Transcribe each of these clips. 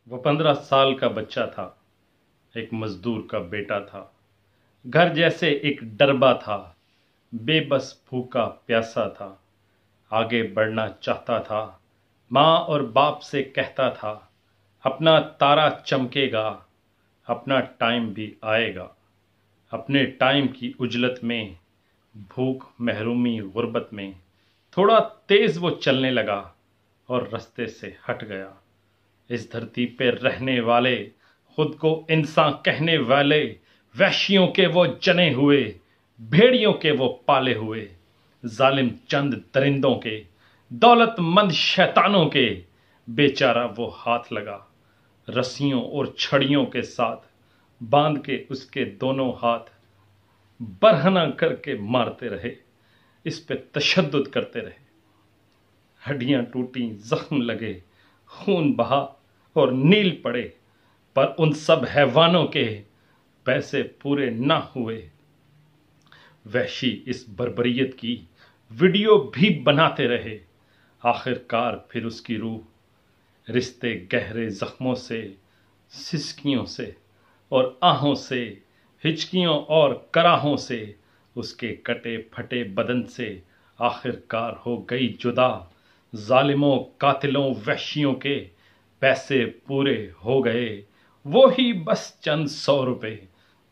وہ 15 سال کا بچہ تھا، ایک مزدور کا بیٹا تھا، گھر جیسے ایک ڈربا تھا، بے بس بھوکا پیاسا تھا، آگے بڑھنا چاہتا تھا، ماں اور باپ سے کہتا تھا اپنا تارا چمکے گا، اپنا ٹائم بھی آئے گا۔ اپنے ٹائم کی عجلت میں، بھوک محرومی غربت میں تھوڑا تیز وہ چلنے لگا اور رستے سے ہٹ گیا۔ اس دھرتی پہ رہنے والے، خود کو انسان کہنے والے، وحشیوں کے وہ جنے ہوئے، بھیڑیوں کے وہ پالے ہوئے، ظالم چند درندوں کے، دولت مند شیطانوں کے بیچارہ وہ ہاتھ لگا، رسیوں اور چھڑیوں کے ساتھ باندھ کے اس کے دونوں ہاتھ برہنہ کر کے مارتے رہے، اس پہ تشدد کرتے رہے، ہڈیاں ٹوٹیں، زخم لگے، خون بہا اور نیل پڑے، پر ان سب حیوانوں کے پیسے پورے نہ ہوئے۔ وحشی اس بربریت کی ویڈیو بھی بناتے رہے، آخر کار پھر اس کی روح رشتے گہرے زخموں سے، سسکیوں سے اور آہوں سے، ہچکیوں اور کراہوں سے، اس کے کٹے پھٹے بدن سے آخر کار ہو گئی جدا۔ ظالموں، قاتلوں، وحشیوں کے پیسے پورے ہو گئے، وہی بس چند 100 روپے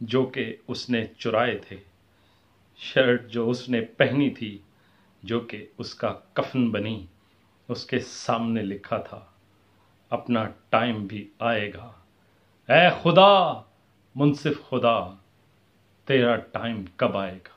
جو کہ اس نے چرائے تھے، شرٹ جو اس نے پہنی تھی، جو کہ اس کا کفن بنی، اس کے سامنے لکھا تھا اپنا ٹائم بھی آئے گا۔ اے خدا، منصف خدا، تیرا ٹائم کب آئے گا؟